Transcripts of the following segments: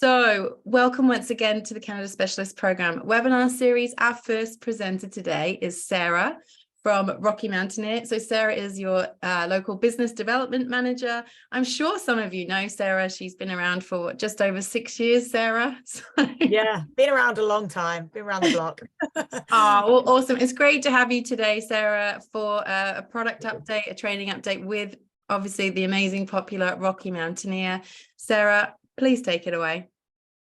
So, welcome once again to the Canada Specialist Program webinar series. Our first presenter today is Sarah from Rocky Mountaineer. So Sarah is your local business development manager. I'm sure some of you know Sarah. She's been around for just over 6 years, Sarah. So... Yeah, been around a long time, been around the block. Oh, awesome. It's great to have you today, Sarah, for a product update, a training update with obviously the amazing popular Rocky Mountaineer. Sarah, please take it away.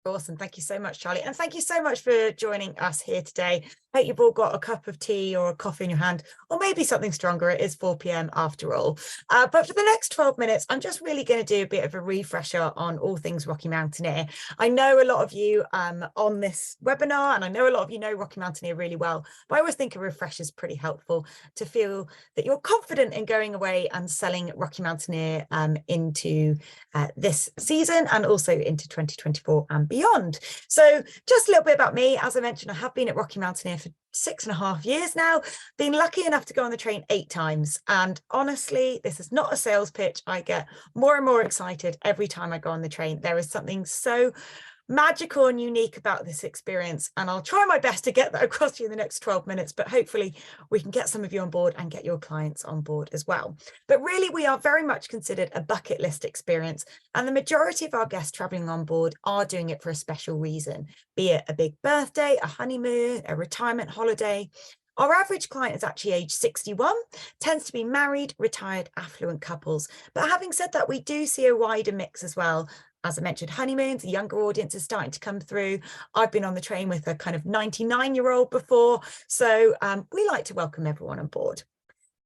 Awesome. Thank you so much, Charlie. And thank you so much for joining us here today. I hope you've all got a cup of tea or a coffee in your hand, or maybe something stronger. It is 4 p.m. after all. But for the next 12 minutes, I'm just really going to do a bit of a refresher on all things Rocky Mountaineer. I know a lot of you on this webinar, and I know a lot of you know Rocky Mountaineer really well, but I always think a refresher is pretty helpful to feel that you're confident in going away and selling Rocky Mountaineer into this season and also into 2024 and beyond. So just a little bit about me. As I mentioned, I have been at Rocky Mountaineer for 6.5 years now, been lucky enough to go on the train 8 times. And honestly, this is not a sales pitch. I get more and more excited every time I go on the train. There is something so magical and unique about this experience, and I'll try my best to get that across to you in the next 12 minutes, but hopefully we can get some of you on board and get your clients on board as well. But really, we are very much considered a bucket list experience, and the majority of our guests traveling on board are doing it for a special reason, be it a big birthday, a honeymoon, a retirement holiday. Our average client is actually age 61, tends to be married, retired, affluent couples. But having said that, we do see a wider mix as well. As I mentioned, honeymoons, a younger audience is starting to come through. I've been on the train with a kind of 99-year-old before. So we like to welcome everyone on board.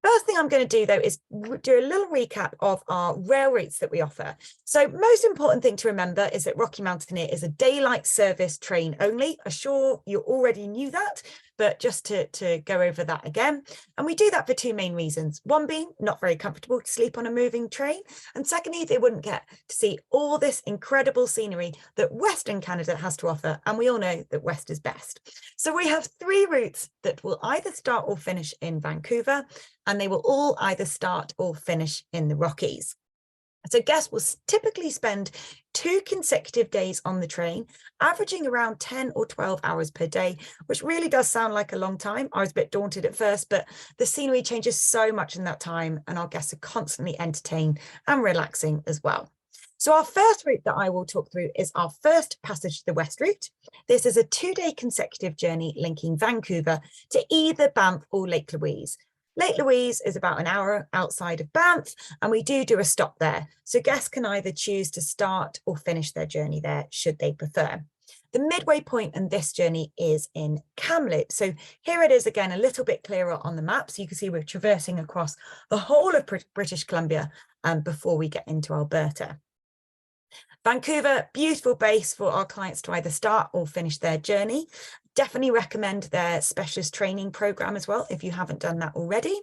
First thing I'm going to do, though, is do a little recap of our rail routes that we offer. So most important thing to remember is that Rocky Mountaineer is a daylight service train only. I'm sure you already knew that, but just to go over that again. And we do that for 2 main reasons. One being not very comfortable to sleep on a moving train. And secondly, they wouldn't get to see all this incredible scenery that Western Canada has to offer. And we all know that West is best. So we have 3 routes that will either start or finish in Vancouver, and they will all either start or finish in the Rockies. So guests will typically spend 2 consecutive days on the train, averaging around 10 or 12 hours per day, which really does sound like a long time. I was a bit daunted at first, but the scenery changes so much in that time, and our guests are constantly entertained and relaxing as well. So our first route that I will talk through is our first Passage to the West route. This is a 2-day consecutive journey linking Vancouver to either Banff or Lake Louise. Lake Louise is about an hour outside of Banff, and we do a stop there. So guests can either choose to start or finish their journey there, should they prefer. The midway point in this journey is in Kamloops. So here it is again, a little bit clearer on the map. So you can see we're traversing across the whole of British Columbia before we get into Alberta. Vancouver, beautiful base for our clients to either start or finish their journey. Definitely recommend their specialist training program as well, if you haven't done that already.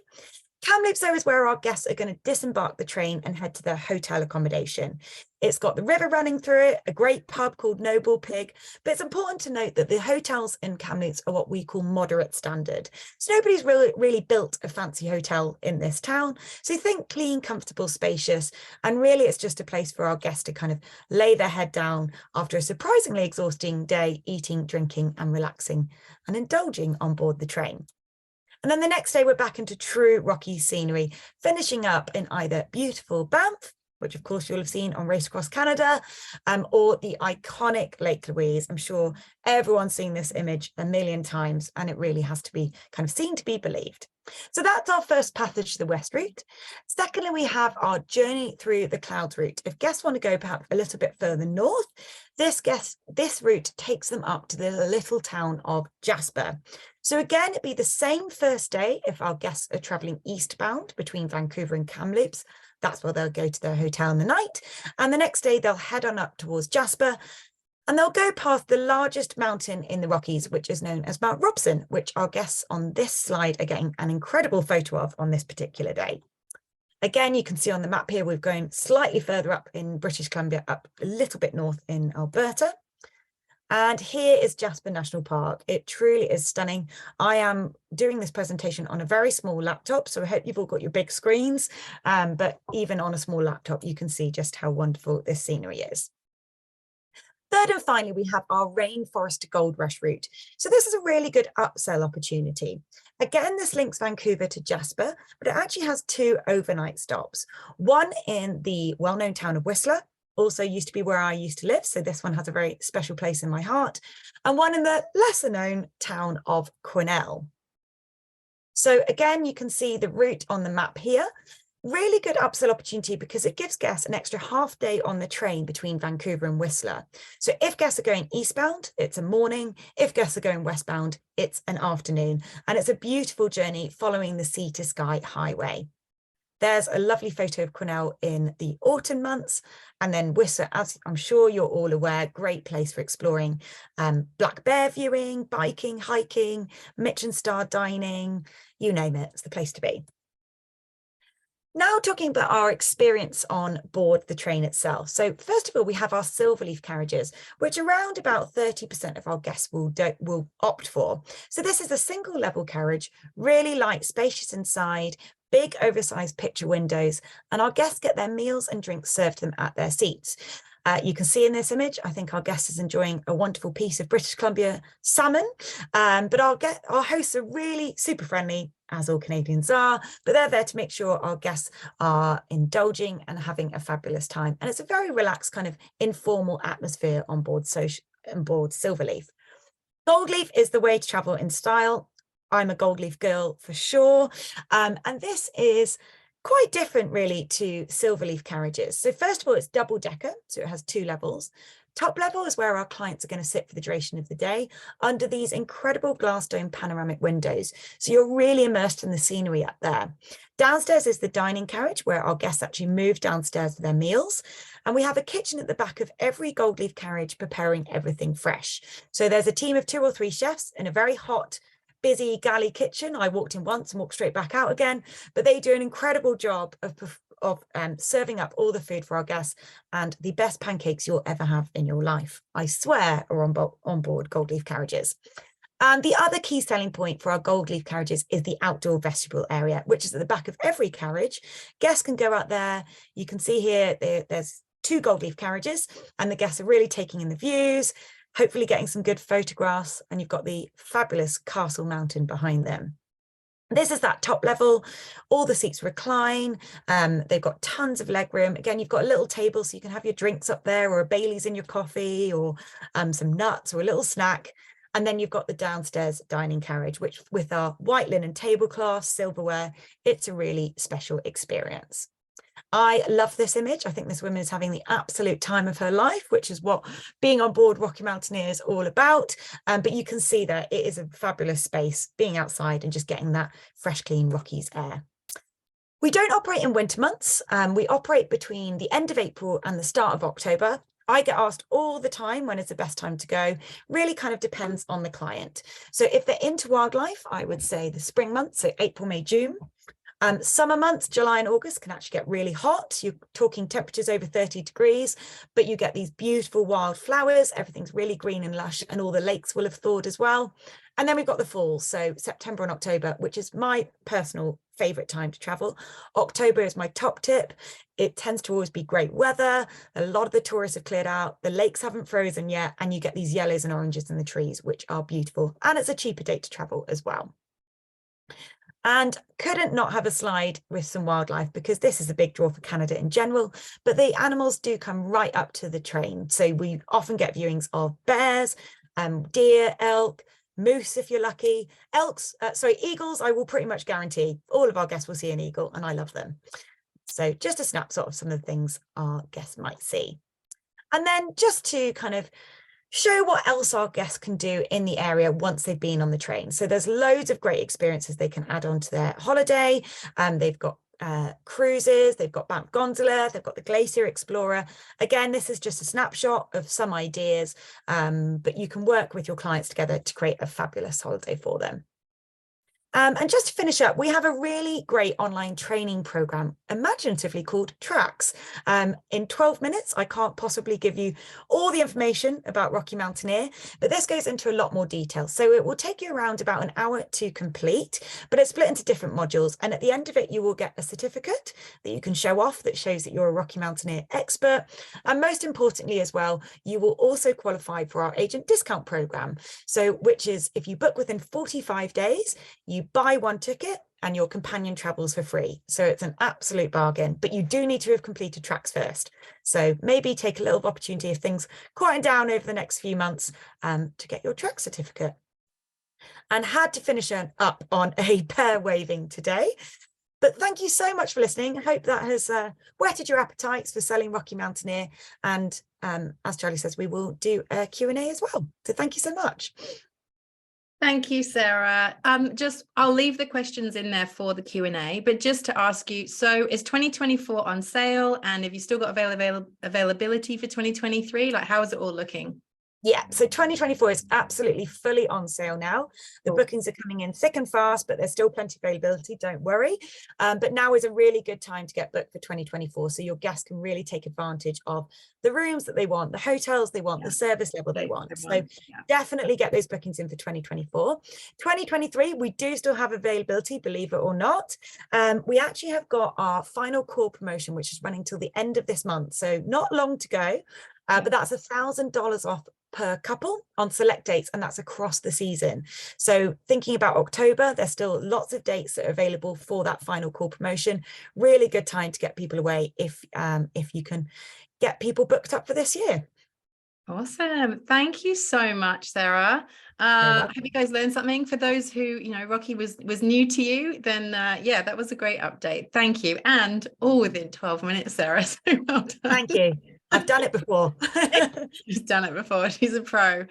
Kamloops, though, is where our guests are going to disembark the train and head to their hotel accommodation. It's got the river running through it, a great pub called Noble Pig, but it's important to note that the hotels in Kamloops are what we call moderate standard. So nobody's really built a fancy hotel in this town. So think clean, comfortable, spacious, and really it's just a place for our guests to kind of lay their head down after a surprisingly exhausting day, eating, drinking, and relaxing and indulging on board the train. And then the next day, we're back into true Rocky scenery, finishing up in either beautiful Banff, which of course you'll have seen on Race Across Canada, or the iconic Lake Louise. I'm sure everyone's seen this image a million times, and it really has to be kind of seen to be believed. So that's our first Passage to the West route. Secondly, we have our journey through the Clouds route. If guests want to go perhaps a little bit further north, this route takes them up to the little town of Jasper. So again, it'd be the same first day if our guests are traveling eastbound between Vancouver and Kamloops. That's where they'll go to their hotel in the night. And the next day, they'll head on up towards Jasper, and they'll go past the largest mountain in the Rockies, which is known as Mount Robson, which our guests on this slide are getting an incredible photo of on this particular day. Again, you can see on the map here, we're going slightly further up in British Columbia, up a little bit north in Alberta. And here is Jasper National Park. It truly is stunning. I am doing this presentation on a very small laptop, so I hope you've all got your big screens, but even on a small laptop, you can see just how wonderful this scenery is. Third and finally, we have our Rainforest to Gold Rush route. So this is a really good upsell opportunity. Again, this links Vancouver to Jasper, but it actually has 2 overnight stops. One in the well-known town of Whistler, also used to be where I used to live, so this one has a very special place in my heart, and one in the lesser known town of Quesnel. So again, you can see the route on the map here. Really good upsell opportunity because it gives guests an extra half day on the train between Vancouver and Whistler. So if guests are going eastbound, it's a morning. If guests are going westbound, it's an afternoon. And it's a beautiful journey following the Sea to Sky Highway. There's a lovely photo of Quesnel in the autumn months. And then Whistler, as I'm sure you're all aware, great place for exploring black bear viewing, biking, hiking, Michelin star dining, you name it, it's the place to be. Now talking about our experience on board the train itself. So first of all, we have our Silverleaf carriages, which around about 30% of our guests will opt for. So this is a single level carriage, really light, spacious inside, big oversized picture windows, and our guests get their meals and drinks served to them at their seats. You can see in this image, I think our guest is enjoying a wonderful piece of British Columbia salmon, but our hosts are really super friendly, as all Canadians are, but they're there to make sure our guests are indulging and having a fabulous time. And it's a very relaxed kind of informal atmosphere on board Silverleaf. Goldleaf is the way to travel in style. I'm a Goldleaf girl for sure. And this is quite different really to Silverleaf carriages. So first of all, it's double decker, so it has 2 levels. Top level is where our clients are going to sit for the duration of the day under these incredible glass dome panoramic windows. So you're really immersed in the scenery up there. Downstairs is the dining carriage where our guests actually move downstairs for their meals. And we have a kitchen at the back of every Goldleaf carriage preparing everything fresh. So there's a team of 2 or 3 chefs in a very hot, busy galley kitchen. I walked in once and walked straight back out again, but they do an incredible job of serving up all the food for our guests and the best pancakes you'll ever have in your life, I swear, are on board Goldleaf carriages. And the other key selling point for our Goldleaf carriages is the outdoor vestibule area, which is at the back of every carriage. Guests can go out there. You can see here, there's 2 Goldleaf carriages and the guests are really taking in the views, hopefully getting some good photographs, and you've got the fabulous Castle Mountain behind them. This is that top level. All the seats recline. They've got tons of leg room. Again, you've got a little table so you can have your drinks up there, or a Bailey's in your coffee, or some nuts or a little snack. And then you've got the downstairs dining carriage, which with our white linen tablecloth, silverware, it's a really special experience. I love this image. I think this woman is having the absolute time of her life, which is what being on board Rocky Mountaineer is all about. But you can see that it is a fabulous space, being outside and just getting that fresh, clean Rockies air. We don't operate in winter months. We operate between the end of April and the start of October. I get asked all the time when is the best time to go. Really kind of depends on the client. So if they're into wildlife, I would say the spring months, so April, May, June. Summer months, July and August, can actually get really hot. You're talking temperatures over 30 degrees, but you get these beautiful wild flowers. Everything's really green and lush, and all the lakes will have thawed as well. And then we've got the fall, so September and October, which is my personal favorite time to travel. October is my top tip. It tends to always be great weather. A lot of the tourists have cleared out. The lakes haven't frozen yet, and you get these yellows and oranges in the trees, which are beautiful. And it's a cheaper date to travel as well. And couldn't not have a slide with some wildlife, because this is a big draw for Canada in general, but the animals do come right up to the train. So we often get viewings of bears, deer, elk, moose if you're lucky, eagles. I will pretty much guarantee all of our guests will see an eagle, and I love them. So just a snapshot of some of the things our guests might see. And then just to kind of show what else our guests can do in the area once they've been on the train. So there's loads of great experiences they can add on to their holiday. They've got cruises, they've got Banff Gondola, they've got the Glacier Explorer. Again, this is just a snapshot of some ideas, but you can work with your clients together to create a fabulous holiday for them. And just to finish up, we have a really great online training program, imaginatively called Tracks. In 12 minutes, I can't possibly give you all the information about Rocky Mountaineer, but this goes into a lot more detail. So it will take you around about an hour to complete, but it's split into different modules. And at the end of it, you will get a certificate that you can show off that shows that you're a Rocky Mountaineer expert. And most importantly as well, you will also qualify for our agent discount program. So which is if you book within 45 days, you buy one ticket and your companion travels for free. So it's an absolute bargain, but you do need to have completed Tracks first. So maybe take a little opportunity if things quieten down over the next few months to get your Tracks certificate. And had to finish up on a bear waving today. But thank you so much for listening. I hope that has whetted your appetites for selling Rocky Mountaineer. And as Charlie says, we will do a Q&A as well. So thank you so much. Thank you, Sarah. I'll leave the questions in there for the Q&A, but just to ask you, so is 2024 on sale? And have you still got availability for 2023? Like, how is it all looking? Yeah, so 2024 is absolutely fully on sale now. The bookings are coming in thick and fast, but there's still plenty of availability, don't worry. But now is a really good time to get booked for 2024. So your guests can really take advantage of the rooms that they want, the hotels they want, the service level they want. So definitely get those bookings in for 2024. 2023, we do still have availability, believe it or not. We actually have got our final call promotion, which is running till the end of this month. So not long to go, but that's $1,000 off per couple on select dates, and that's across the season. So thinking about October, there's still lots of dates that are available for that final call promotion. Really good time to get people away if you can get people booked up for this year. Awesome. Thank you so much, Sarah. I hope you guys learned something. For those who, you know, Rocky was new to you, then yeah, that was a great update. Thank you. And all within 12 minutes, Sarah. So well done. Thank you. I've done it before. She's done it before. She's a pro.